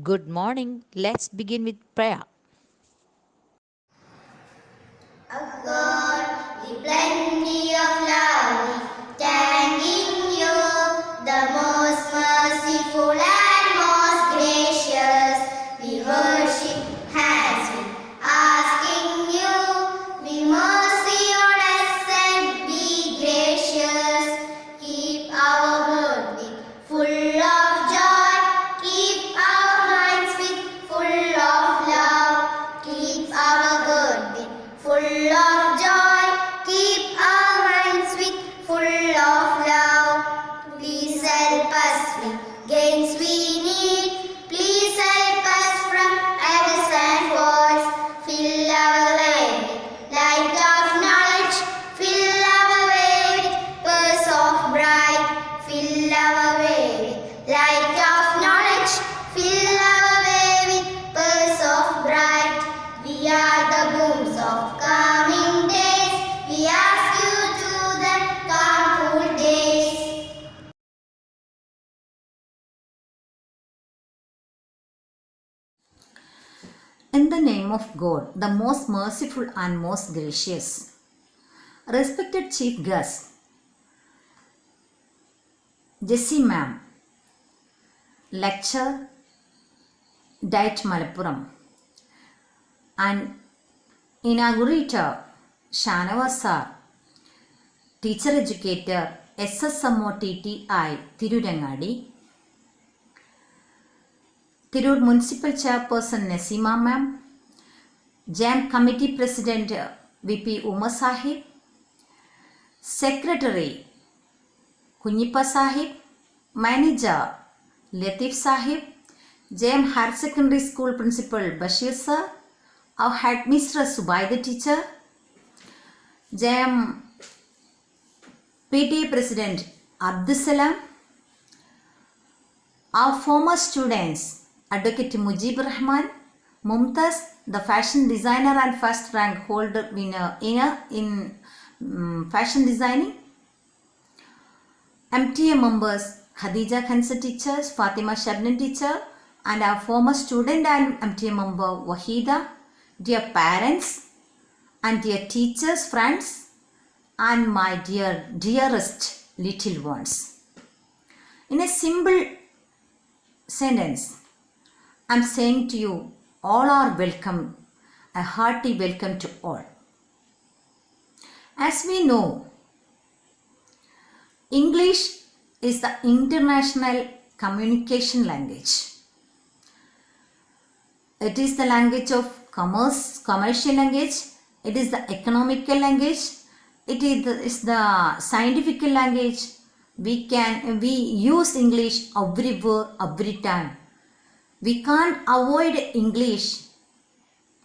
Good morning. Let's begin with prayer. O God, the plenty of love, thanking you, the most merciful and most gracious. We worship has been asking you, be mercy on us and be gracious. Keep our heart with full of joy, keep our minds with full of love, keep our heart with full of joy, keep our minds with full of love. Please help us with gains we need. Please help us from errors and faults. Fill our way with light of knowledge. Fill our way with pearls of bright. Fill our way with light of knowledge. Fill our way with pearls of bright. We are the blooms of coming days. We ask you to the calm cool days. In the name of God, the most merciful and most gracious. Respected Chief Guest, Jessie Ma'am, Lecture, Diet Malappuram, and Inaugurator, Shanava Sir, Teacher Educator, SSMOTTI, Tirurangadi, Tirur Municipal Chairperson Nasima Ma'am, JAM Committee President VP Umar Sahib, Secretary Kunyippa Sahib, Manager Latif Sahib, JM Higher Secondary School Principal Bashir Sir, our Headmistress Subaida Teacher, JM PTA President Abdusalam, our former students Advocate Mujib Rahman, Mumtaz, the fashion designer and first rank holder winner in fashion designing, MTA members Khadija Khansa teachers, Fatima Shabnan teacher, and our former student and MTA member Wahida, dear parents and dear teachers, friends, and my dearest little ones. In a simple sentence, I am saying to you, all are welcome, a hearty welcome to all. As we know, English is the international communication language. It is the language of commerce, commercial language. It is the economical language. It is the scientific language. We use English everywhere, every time. We can't avoid English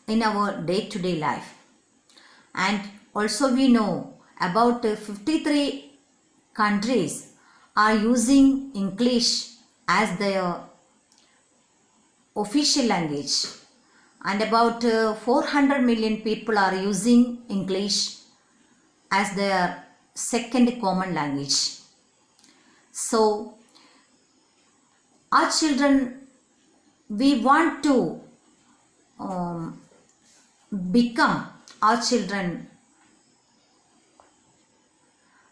in our day-to-day life. And also we know about 53 countries are using English as their official language, and about 400 million people are using English as their second common language. So our children, we want to become our children,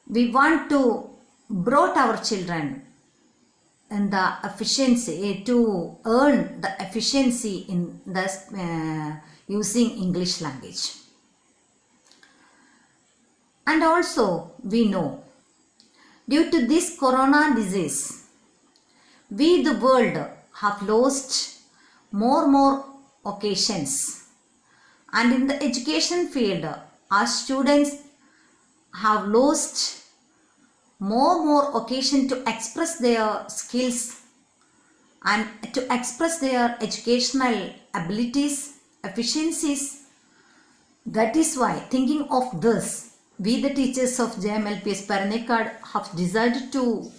we want to brought our children in the efficiency to earn the efficiency in the using English language. And also we know, due to this corona disease, we the world have lost more occasions, and in the education field our students have lost more occasion to express their skills and to express their educational abilities, efficiencies. That is why, thinking of this, we the teachers of JMLPS Paranekad have decided to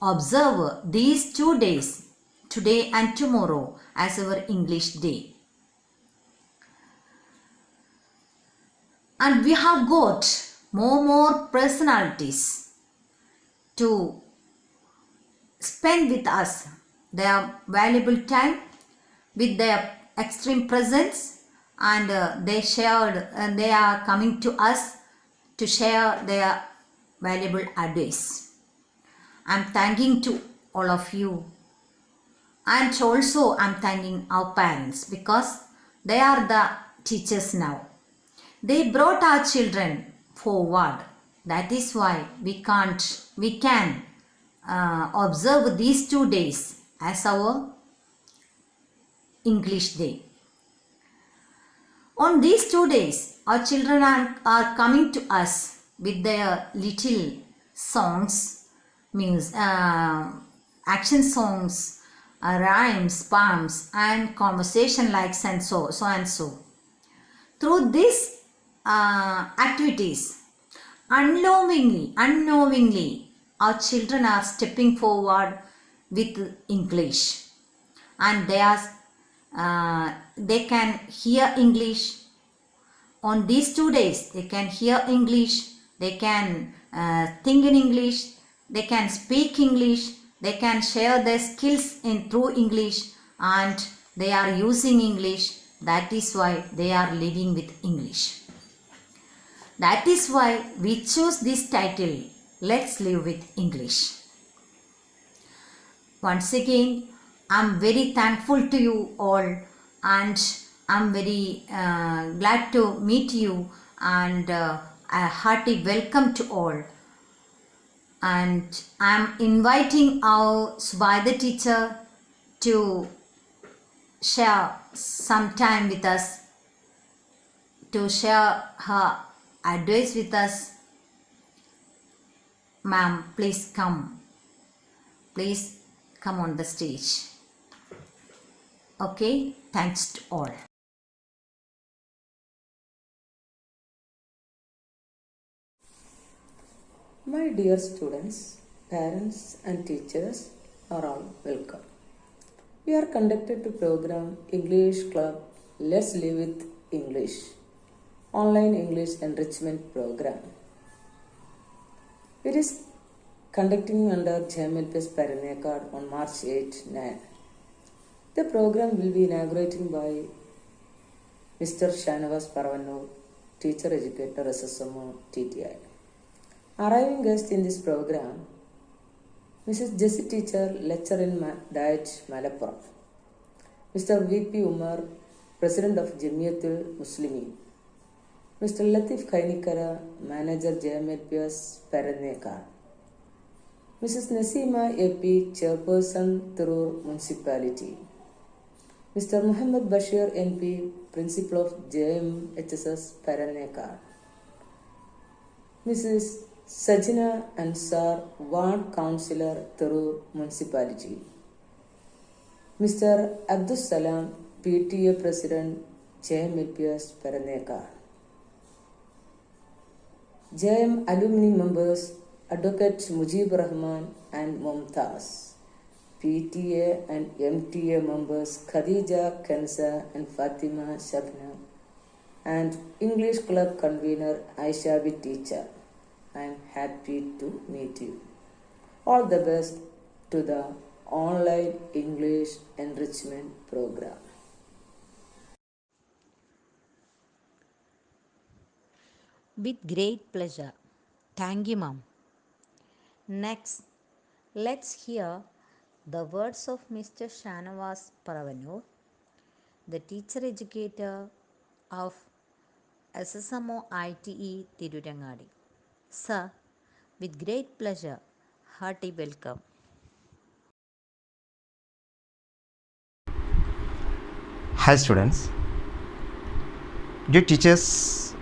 observe these 2 days, today and tomorrow, as our English day. And we have got more personalities to spend with us their valuable time with their extreme presence, and they are coming to us to share their valuable advice. I'm thanking to all of you, and also I'm thanking our parents because they are the teachers now. They brought our children forward. That is why we can observe these 2 days as our English day. On these 2 days, our children are coming to us with their little songs, action songs, rhymes, poems, and conversation likes and so and so. Through these activities, unknowingly, our children are stepping forward with English, and they can hear English. On these 2 days, they can hear English, they can think in English, they can speak English, they can share their skills through English, and they are using English. That is why they are living with English. That is why we choose this title, Let's Live with English. Once again, I'm very thankful to you all, and I'm very glad to meet you, and a hearty welcome to all. And I'm inviting our Subaida teacher to share some time with us, to share her advice with us. Ma'am, please come. Please come on the stage. Okay, thanks to all. My dear students, parents and teachers are all welcome. We are conducted to program English Club Let's Live with English, online English enrichment program. It is conducting under JMLPS Paranekad on March 8-9. The program will be inaugurated by Mr. Shanavas Paravanur, Teacher Educator SSMO TTI. Arriving guest in this program, Mrs. Jessie Teacher, Lecturer in Diet Malappuram, Mr. VP Umar, President of Jamiatul Muslimin, Mr. Latif Kainikara, Manager JMLPS Paranekad, Mrs. Nasima AP, Chairperson Tirur Municipality, Mr. Muhammad Bashir NP, Principal of JMHSS Paranekad, Mrs. Sajina Ansar, Ward Councillor, Tirur Municipality, Mr. Abdul Salam, PTA President, JMLPS Paranekad, JM alumni members, Advocate Mujib Rahman and Mumtaz, PTA and MTA members Khadija Kenza and Fatima Shabna, and English Club convener Aisha B. Teacher. I am happy to meet you. All the best to the online English enrichment program. With great pleasure. Thank you, Ma'am. Next, let's hear the words of Mr. Shanavas Paravanur, the teacher educator of SSMO ITE Tirurangadi. Sir, with great pleasure, hearty welcome. Hi students, dear teachers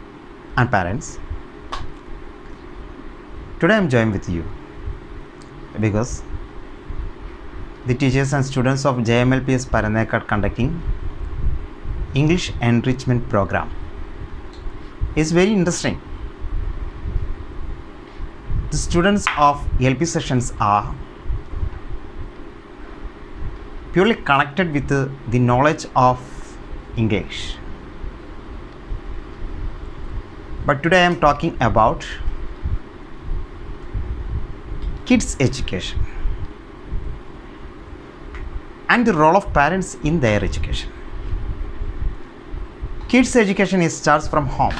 and parents. Today I am joined with you because the teachers and students of JMLPS Paranekad conducting English enrichment program is very interesting. The students of LP sessions are purely connected with the knowledge of English. But today I am talking about kids education. and the role of parents in their education. Kids' education starts from home.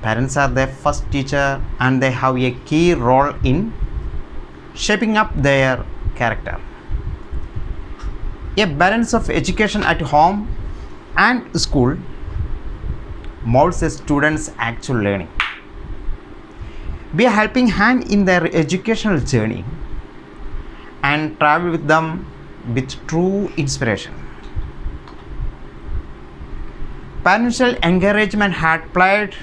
Parents are their first teacher and they have a key role in shaping up their character. A balance of education at home and school molds a student's actual learning. Be a helping hand in their educational journey and travel with them with true inspiration. Parental encouragement had played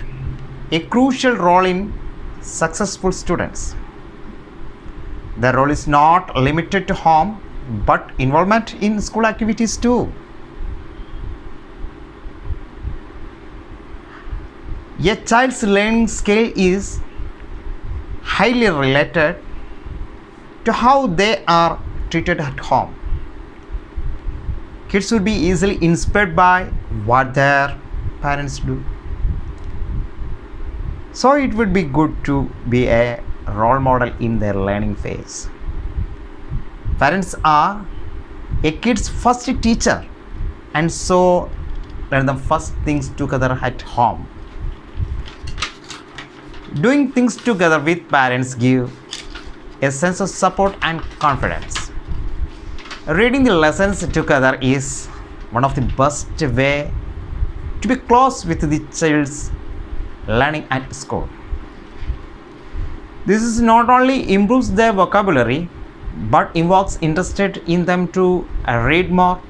a crucial role in successful students. Their role is not limited to home but involvement in school activities too. A child's learning scale is highly related to how they are treated at home. Kids will be easily inspired by what their parents do. So it would be good to be a role model in their learning phase. Parents are a kid's first teacher and so learn the first things together at home. Doing things together with parents give a sense of support and confidence. Reading the lessons together is one of the best way to be close with the child's learning at school. This is not only improves their vocabulary but invokes interest in them to read more.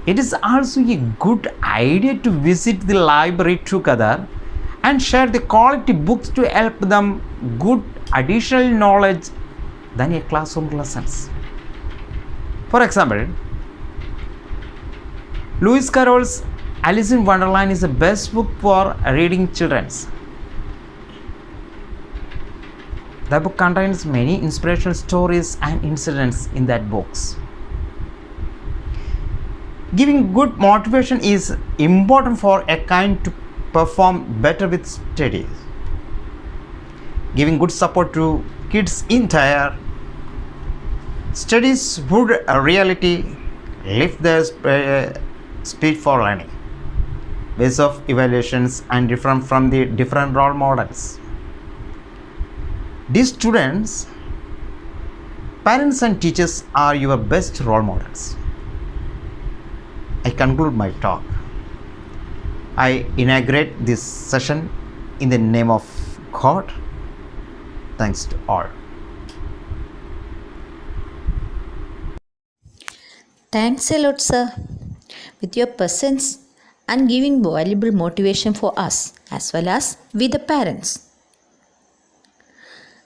It is also a good idea to visit the library together and share the quality books to help them good additional knowledge than a classroom lessons. For example, Lewis Carroll's Alice in Wonderland is the best book for reading children's. The book contains many inspirational stories and incidents in that books. Giving good motivation is important for a kind to perform better with studies. Giving good support to kids in their studies would reality lift their speed for learning. Ways of evaluations and different from the different role models. These students, parents and teachers are your best role models. I conclude my talk. I inaugurate this session in the name of God. Thanks to all. Thanks a lot, sir, with your presence and giving valuable motivation for us as well as with the parents.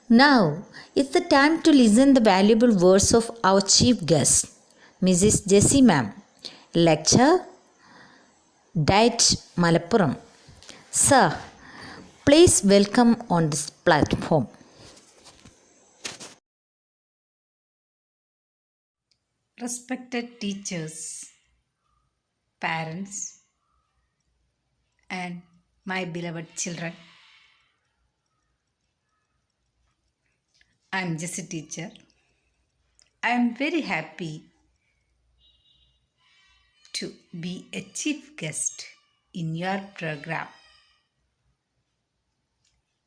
Now, it's the time to listen the valuable words of our chief guest, Mrs. Jessie Ma'am, lecturer, Diet Malappuram. Sir, please welcome on this platform. Respected teachers, parents, and my beloved children, I am just a teacher. I am very happy to be a chief guest in your program.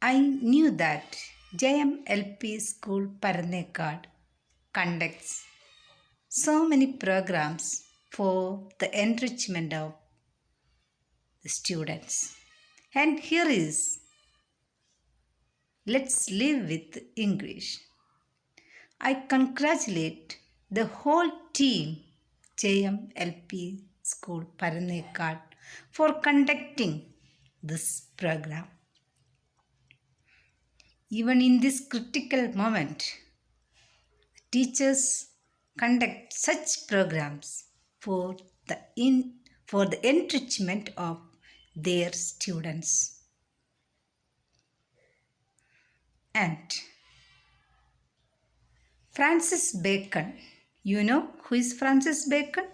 I knew that JMLP School Paranekad conducts so many programs for the enrichment of the students. And here is Let's Live with English. I congratulate the whole team JMLP School Paranekad for conducting this program. Even in this critical moment, teachers conduct such programs for the enrichment of their students. And Francis Bacon, you know who is Francis Bacon?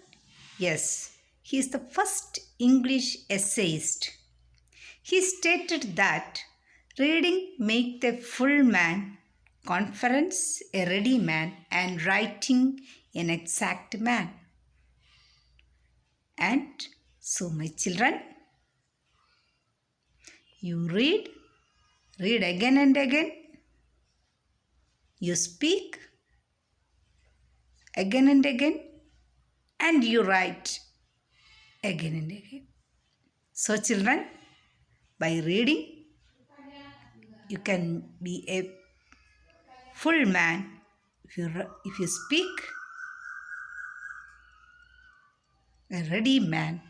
Yes, he is the first English essayist. He stated that reading makes the full man conference a ready man, and writing an exact man. And so, my children, you read again and again, you speak again and again, and you write again and again. So, children, by reading, you can be a full man. If you speak, a ready man.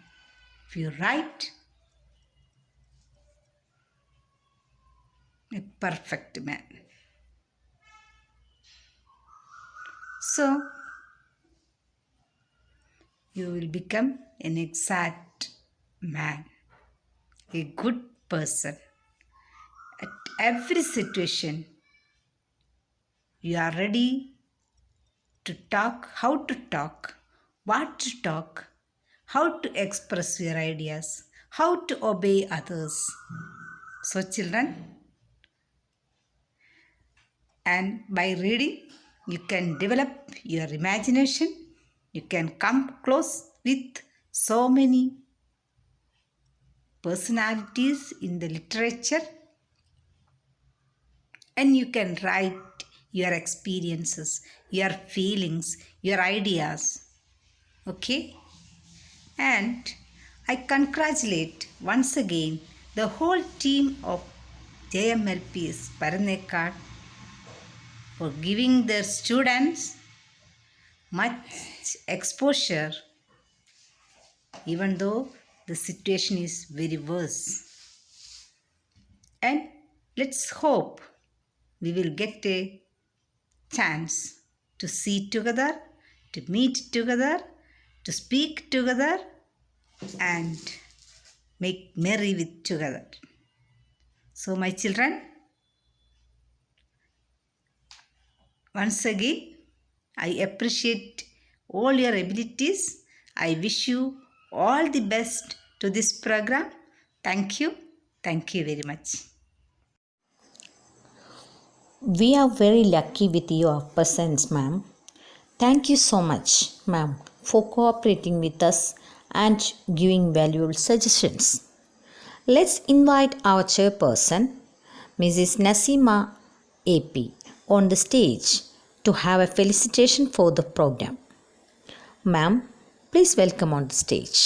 If you write, a perfect man. So, you will become an exact man, a good person. At every situation, you are ready to talk, how to talk, what to talk, how to express your ideas, how to obey others. So, children, and by reading, you can develop your imagination. You can come close with so many personalities in the literature, and you can write your experiences, your feelings, your ideas. Okay? And I congratulate once again the whole team of JMLPS Paranekad for giving their students much exposure, even though the situation is very worse. And let's hope we will get a chance to see together, to meet together, to speak together, and make merry with together. So, my children, once again, I appreciate all your abilities. I wish you all the best to this program. Thank you. Thank you very much. We are very lucky with your presence, ma'am. Thank you so much, ma'am, for cooperating with us and giving valuable suggestions. Let's invite our chairperson, Mrs. Nasima AP, on the stage to have a felicitation for the program. Ma'am, please welcome on the stage.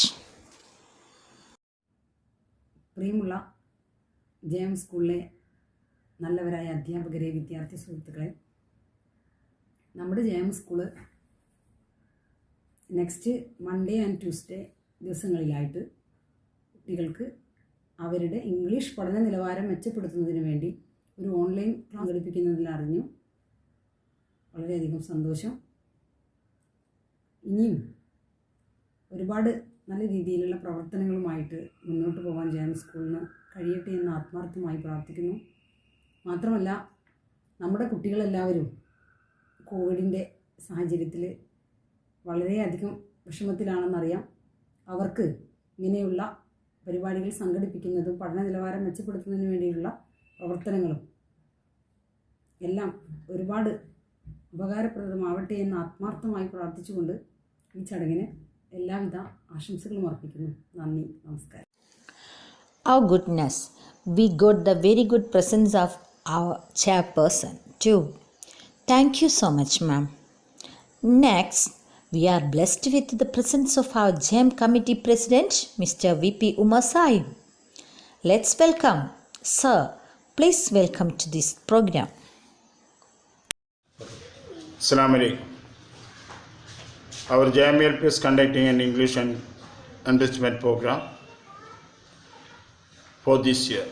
പ്രിയമുള്ള JM സ്കൂളിലെ നല്ലവരായ അധ്യാപകരെ, വിദ്യാർത്ഥി സുഹൃത്തുക്കളെ, നമ്മുടെ JM school next Monday and Tuesday ദിവസങ്ങളിലായിട്ട് കുട്ടികൾക്ക് അവരുടെ ഇംഗ്ലീഷ് പഠന നിലവാരം മെച്ചപ്പെടുത്തുന്നതിന് വേണ്ടി ഒരു ഓൺലൈൻ ക്ലാസ് ഘടിപ്പിക്കുന്നതിൽ അറിഞ്ഞു. വളരെയധികം സന്തോഷം. ഇനിയും ഒരുപാട് നല്ല രീതിയിലുള്ള പ്രവർത്തനങ്ങളുമായിട്ട് മുന്നോട്ട് പോകാൻ ജെഎം സ്കൂളിന് കഴിയട്ടെ എന്ന് ആത്മാർത്ഥമായി പ്രാർത്ഥിക്കുന്നു. മാത്രമല്ല, നമ്മുടെ കുട്ടികളെല്ലാവരും കോവിഡിൻ്റെ സാഹചര്യത്തിൽ വളരെയധികം വിഷമത്തിലാണെന്നറിയാം. അവർക്ക് ഇങ്ങനെയുള്ള പരിപാടികൾ സംഘടിപ്പിക്കുന്നതും പഠന നിലവാരം മെച്ചപ്പെടുത്തുന്നതിന് വേണ്ടിയുള്ള പ്രവർത്തനങ്ങളും എല്ലാം ഒരുപാട് ഉപകാരപ്രദമാവട്ടെ എന്ന് ആത്മാർത്ഥമായി പ്രാർത്ഥിച്ചുകൊണ്ട് ഈ ചടങ്ങിന് എല്ലാവിധ ആശംസകളും അർപ്പിക്കുന്നു. നന്ദി, നമസ്കാരം. Oh goodness, we got the very good presence of our chairperson too. Thank you so much, ma'am. Next, we are blessed with the presence of our JEM committee president, Mr. VP Umar Sahib. Let's welcome, sir. Please welcome to this program. Assalamu alaikum. Our JMLP is conducting an English and enrichment program for this year.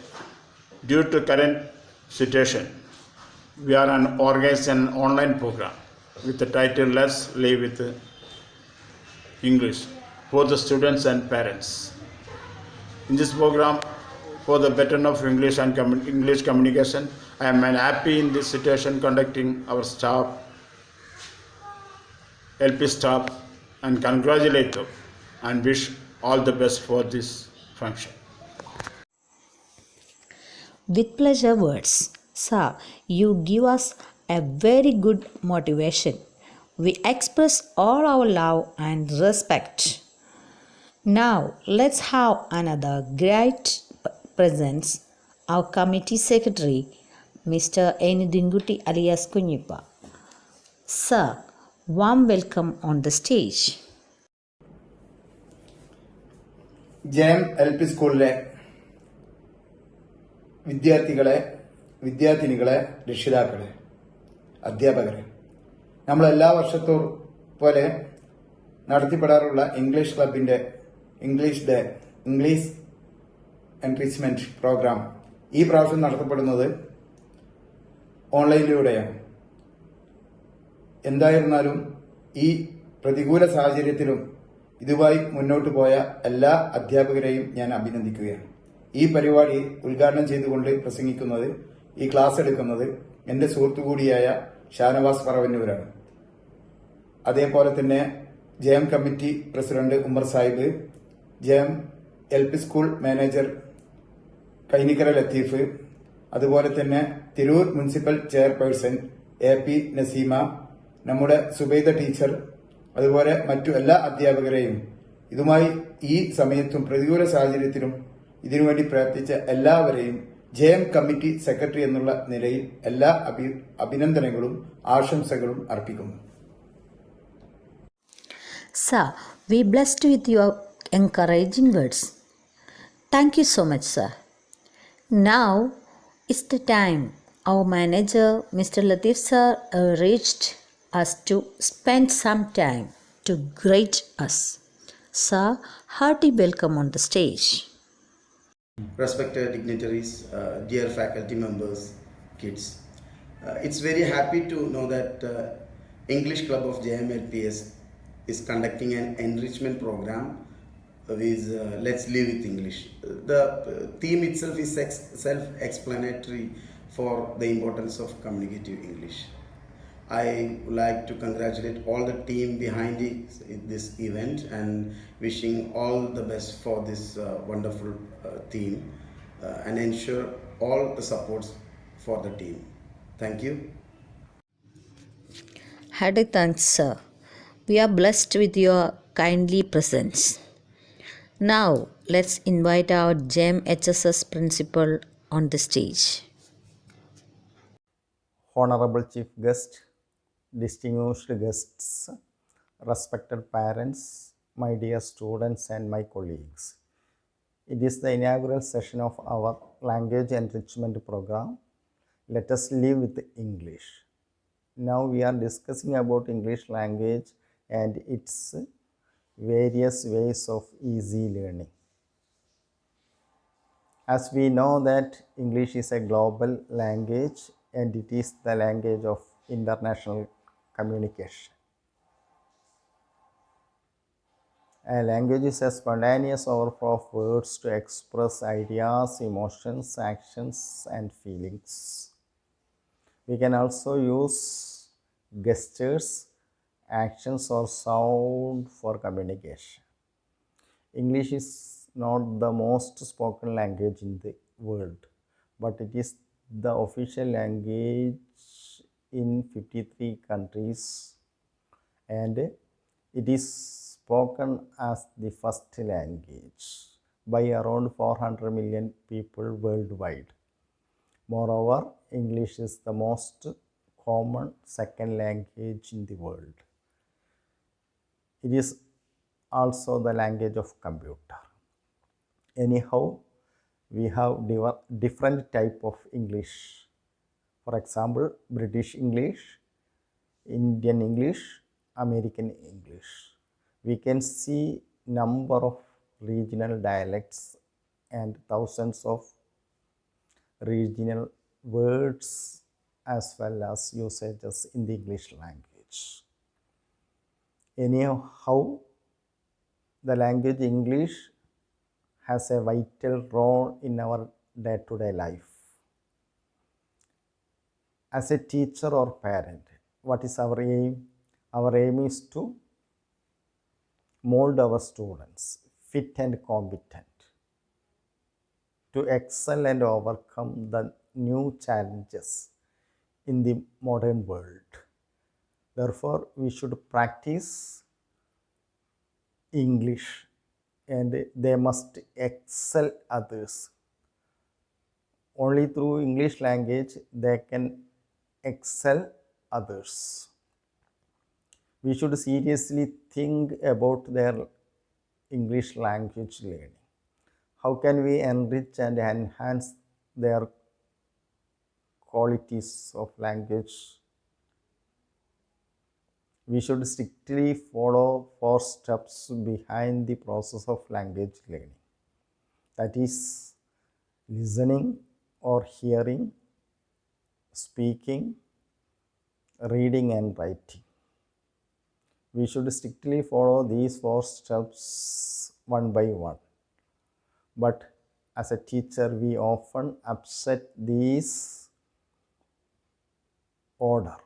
Due to current situation, we are organizing an online program with the title Let's Live with English for the students and parents. In this program, for the betterment of English and English communication, I am happy in this situation conducting our staff, LP staff, and congratulate them and wish all the best for this function. With pleasure words, sir, you give us a very good motivation. We express all our love and respect. Now, let's have another great presence, our committee secretary, Mr. Enidinguti alias Kunyipa. Sir, warm welcome on the stage. JM LP സ്കൂളിലെ വിദ്യാർത്ഥിനികളെ രക്ഷിതാക്കളെ അധ്യാപകരെ നമ്മളെല്ലാ വർഷത്തോറും പോലെ നടത്തിപ്പെടാറുള്ള English ക്ലബിന്റെ English enrichment programme ഈ പ്രാവശ്യം നടത്തപ്പെടുന്നത് ഓൺലൈനിലൂടെയാണ്. എന്തായിരുന്നാലും ഈ പ്രതികൂല സാഹചര്യത്തിലും ഇതുമായി മുന്നോട്ട് പോയ എല്ലാ അധ്യാപകരെയും ഞാൻ അഭിനന്ദിക്കുകയാണ്. ഈ പരിപാടി ഉദ്ഘാടനം ചെയ്തുകൊണ്ട് പ്രസംഗിക്കുന്നത്, ഈ ക്ലാസ് എടുക്കുന്നത് എന്റെ സുഹൃത്തു കൂടിയായ ഷാനവാസ് പറവന്നൂരാണ്. അതേപോലെ തന്നെ JM committee president Ummer Sahib, JM LP school manager Kainikkara Latheef, അതുപോലെ തന്നെ Tirur municipal chairperson AP Naseema, നമ്മുടെ സുബൈദ ടീച്ചർ, അതുപോലെ മറ്റു എല്ലാ അധ്യാപകരെയും ഇതുമായി ഈ സമയത്തും പ്രതികൂല സാഹചര്യത്തിലും ഇതിനുവേണ്ടി പ്രവർത്തിച്ച എല്ലാവരെയും JM കമ്മിറ്റി സെക്രട്ടറി എന്നുള്ള നിലയിൽ എല്ലാ അഭിനന്ദനങ്ങളും ആശംസകളും അർപ്പിക്കുന്നു. Sir, we blessed with your encouraging words. Thank you so much, sir. Now is the time our manager, Mr. Latif sir, urged us to spend some time to greet us. Sir, hearty welcome on the stage. Respected dignitaries, dear faculty members, kids. It's very happy to know that English Club of JMLPS is conducting an enrichment program with Let's Live with English. The theme itself is self-explanatory for the importance of communicative English. I would like to congratulate all the team behind this event and wishing all the best for this wonderful theme and ensure all the supports for the team. Thank you. Hearty thanks, sir. We are blessed with your kindly presence. Now, let's invite our JM HSS principal on the stage. Honorable Chief Guest, distinguished guests, respected parents, my dear students and my colleagues. It is the inaugural session of our language enrichment program. Let us live with English. Now we are discussing about English language and its various ways of easy learning. As we know that English is a global language and it is the language of international communication. A language is a spontaneous overflow of words to express ideas, emotions, actions, and feelings. We can also use gestures, actions, or sound for communication. English is not the most spoken language in the world, but it is the official language in 53 countries and it is spoken as the first language by around 400 million people worldwide. Moreover, English is the most common second language in the world. It is also the language of computer. Anyhow, we have different type of English. For example, British English, Indian English, American English. We can see number of regional dialects and thousands of regional words as well as usages in the English language. Anyhow, the language English has a vital role in our day-to-day life. As a teacher or parent, what is our aim? Our aim is to mold our students fit and competent to excel and overcome the new challenges in the modern world. Therefore, we should practice English and they must excel others. Only through English language they can excel others. We should seriously think about their English language learning. How can we enrich and enhance their qualities of language? We should strictly follow 4 steps behind the process of language learning. That is listening or hearing, speaking, reading and writing. We should strictly follow these 4 steps one by one. But as a teacher, we often upset these order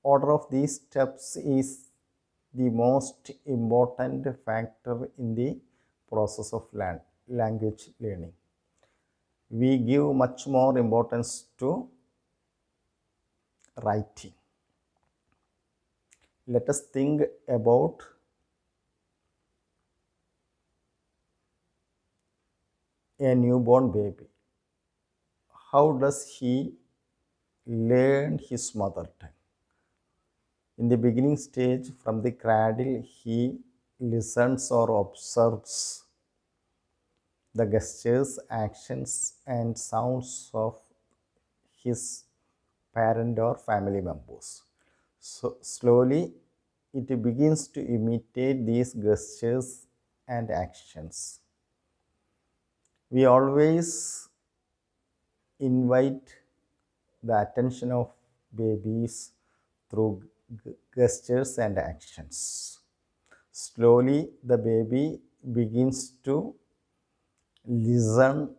of these steps is the most important factor in the process of language learning. We give much more importance to writing. Let us think about a newborn baby. How does he learn his mother tongue? In the beginning stage, from the cradle, he listens or observes the gestures, actions, and sounds of his parent or family members. So slowly, it begins to imitate these gestures and actions. We always invite the attention of babies through gestures and actions. Slowly, the baby begins to listen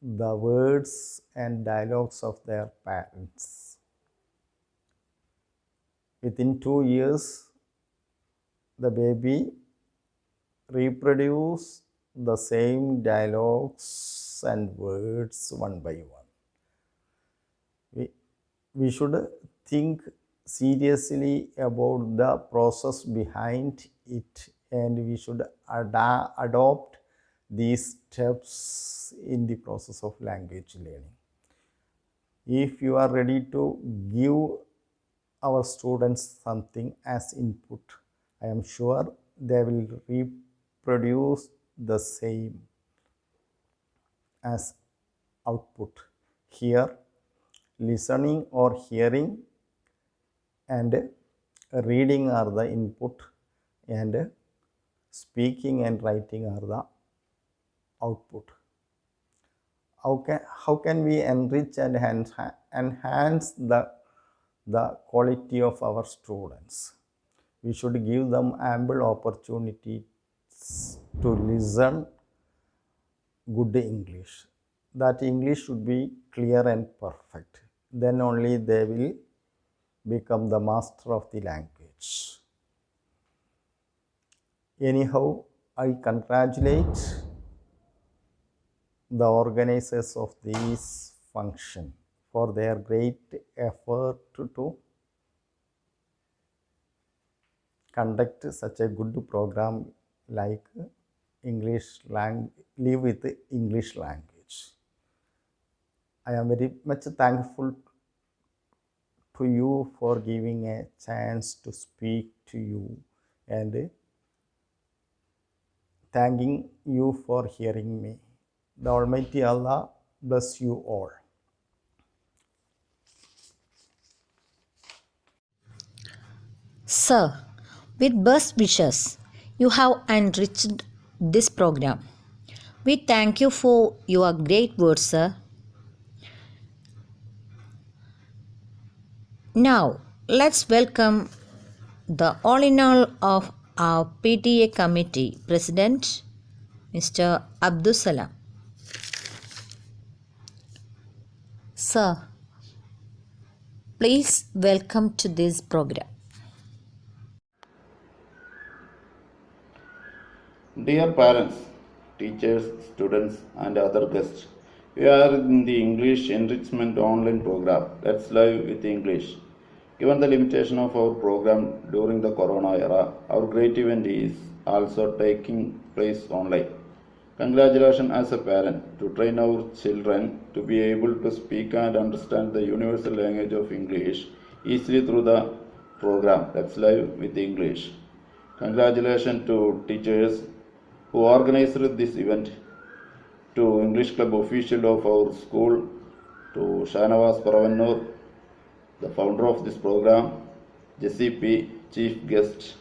the words and dialogues of their parents. Within 2 years, the baby reproduces the same dialogues and words one by one. We should think seriously about the process behind it and we should adopt these steps in the process of language learning. If you are ready to give our students something as input, I am sure they will reproduce the same as output. Here, listening or hearing and reading are the input and speaking and writing are the output. How can we enrich and enhance the quality of our students? We should give them ample opportunities to listen good English. That English should be clear and perfect. Then only they will become the master of the language. Anyhow, I congratulate the organizers of this function for their great effort to conduct such a good program like Live with English Language. I am very much thankful to you for giving a chance to speak to you and thanking you for hearing me. The Almighty Allah bless you all. Sir, with best wishes, you have enriched this program. We thank you for your great words, sir. Now, let's welcome the all in all of our PTA committee president, Mr. Abdul Salam. Sir, please welcome to this program. Dear parents, teachers, students, and other guests, We are in the English Enrichment Online Program. Let's live with English. Given the limitation of our program during the Corona era, our great event is also taking place online. Congratulations as a parent to train our children to be able to speak and understand the universal language of English easily through the program. Let's live with English. Congratulations to teachers who organized this event, to English Club official of our school, to Shanavas Paravannur, the founder of this program, Jessie P, chief guest,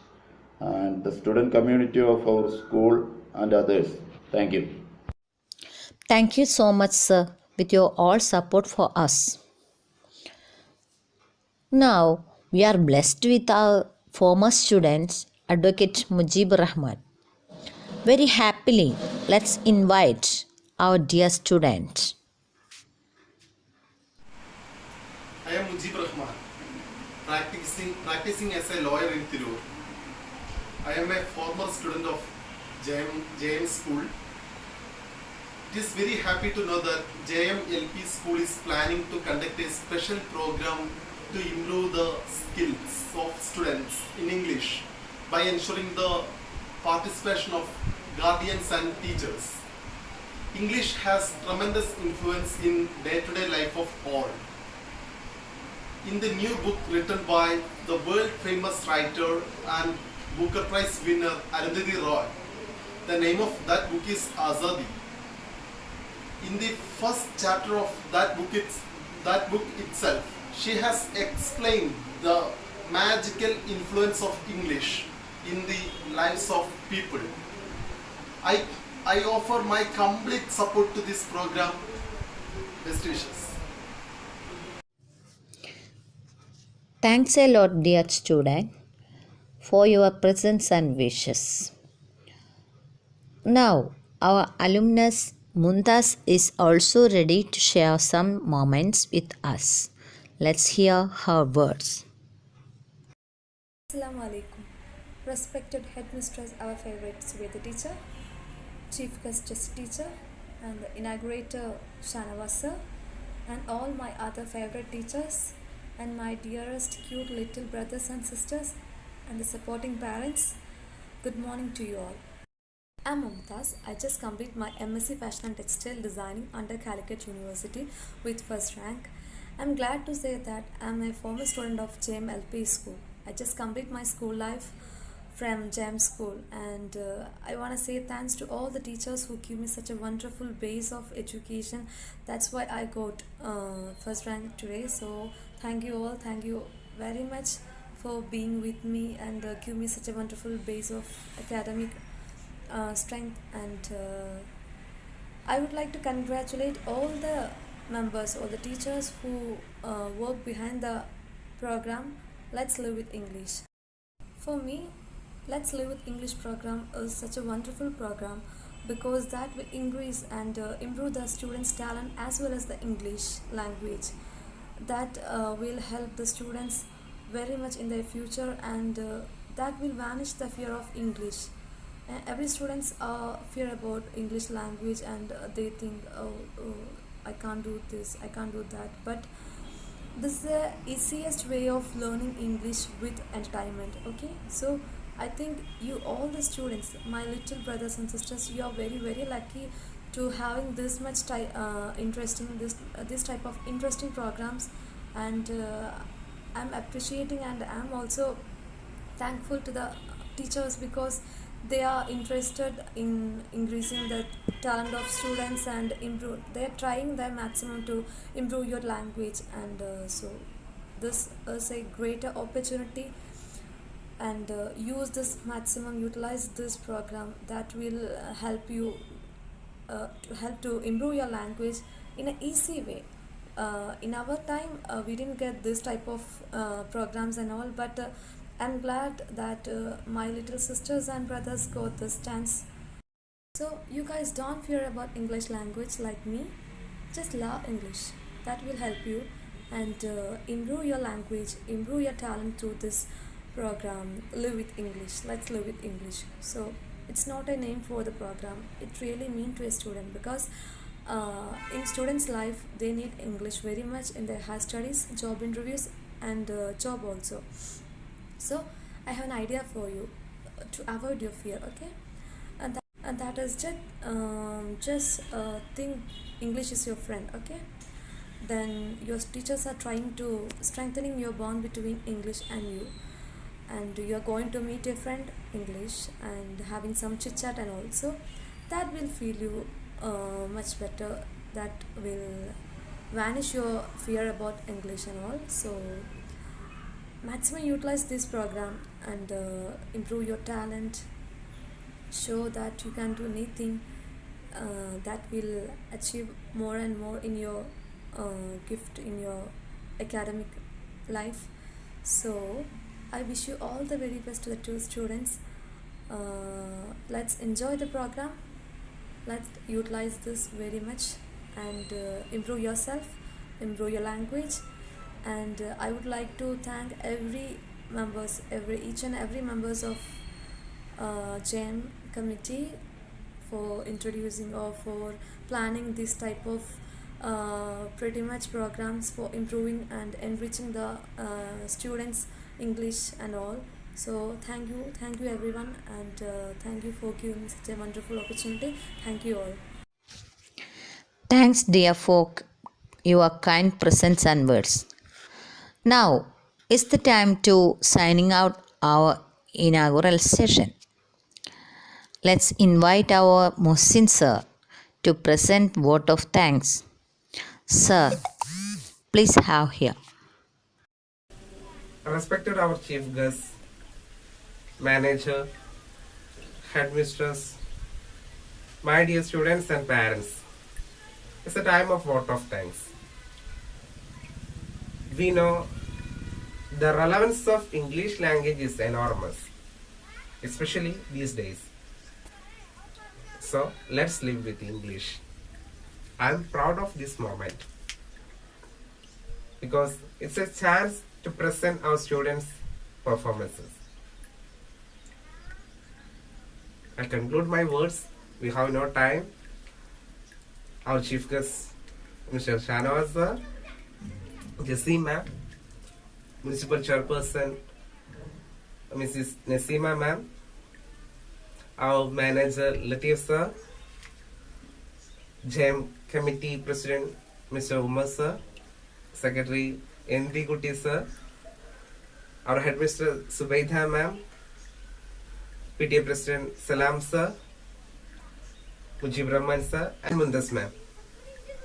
and the student community of our school and others. Thank you. Thank you so much, sir, with your all support for us. Now, we are blessed with our former students, Advocate Mujib Rahman. Very happily, let's invite our dear student. I am Mujib Rahman, practicing as a lawyer in Tirur. I am a former student of JM School. It is very happy to know that JM LP School is planning to conduct a special program to improve the skills of students in English by ensuring the participation of guardians and teachers. English has tremendous influence in day-to-day life of all. In the new book written by the world-famous writer and Booker Prize winner Arundhati Roy, the name of that book is Azadi. In the first chapter of that book itself, she has explained the magical influence of English in the lives of people. I offer my complete support to this program. Best wishes. Thanks a lot, dear student, for your presence and wishes. Now, our alumnus Mumtaz is also ready to share some moments with us. Let's hear her words. Assalamu alaikum. Respected headmistress, our favorite Subeda teacher, chief guest teacher, and the inaugurator Shanavas sir, and all my other favorite teachers, and my dearest cute little brothers and sisters, and the supporting parents. Good morning to you all. I'm Mumtaz. I just completed my MSc Fashion and Textile Designing under Calicut University with first rank. I'm glad to say that I'm a former student of JMLP School. I just completed my school life from JM School, and I want to say thanks to all the teachers who give me such a wonderful base of education. That's why I got first rank today. So thank you all. Thank you very much for being with me and give me such a wonderful base of academic strength. And I would like to congratulate all the members, all the teachers who work behind the program Let's Live with English. For me, Let's Live with English program is such a wonderful program because that will increase and improve the students' talent as well as the English language. That will help the students very much in their future, and that will vanish the fear of English. Every students fear about English language, and they think, oh, I can't do this, I can't do that. But this is the easiest way of learning English with entertainment. Okay, so I think you all the students, my little brothers and sisters, you are very very lucky to having this much interesting this type of interesting programs, and I'm appreciating and I'm also thankful to the teachers because they are interested in increasing the talent of students and they're trying their maximum to improve your language, and so this is a greater opportunity, and use this maximum, utilize this program that will help you to improve your language in an easy way. In our time we didn't get this type of programs and all, but I'm glad that my little sisters and brothers got this chance. So you guys don't fear about English language like me. Just love English. That will help you and improve your language, improve your talent through this program. Live with English. Let's live with English. So it's not a name for the program. It really means to a student because in students' life, they need English very much in their higher studies, job interviews, and job also. So I have an idea for you to avoid your fear, okay? And that is just think English is your friend, okay? Then your teachers are trying to strengthening your bond between English and you, and you are going to meet a friend English and having some chit chat, and also that will feel you much better. That will vanish your fear about English and all. So maximum utilize this program and improve your talent. Show that you can do anything that will achieve more and more in your gift in your academic life. So I wish you all the very best to the two students. Let's enjoy the program. Let's utilize this very much and improve yourself, improve your language. And I would like to thank each and every members of JAM committee for introducing or for planning this type of pretty much programs for improving and enriching the students' English and all. So thank you everyone, and thank you for giving me such a wonderful opportunity. Thank you all. Thanks, dear folk, your kind presence and words. Now is the time to signing out our inaugural session. Let's invite our Mohsin sir to present vote of thanks. Sir, please have here. Respected our chief guest, manager, headmistress, my dear students and parents, it's a time of vote of thanks. We know the relevance of English language is enormous, especially these days. So let's live with English. I'm proud of this moment because it's a chance to present our students' performances. I'll conclude my words. We have no time. Our chief guest, Mr. Shanawaz sir, Jessie ma'am, Municipal Chairperson, Mrs. Nasima ma'am, our manager Latif sir, JAM Committee President Mr. Umar sir, Secretary N.D. Gutti sir, our Headmistress Subaida ma'am, PTA President Salam sir, Mujib Rahman sir, and Mundas ma'am.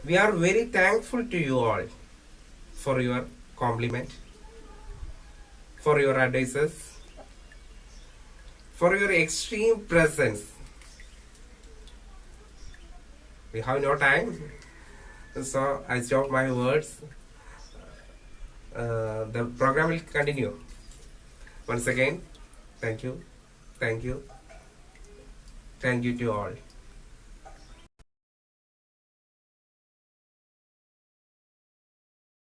We are very thankful to you all for your compliment, for your advices, for your extreme presence. We have no time, so I stop my words. The program will continue. Once again, thank you to all.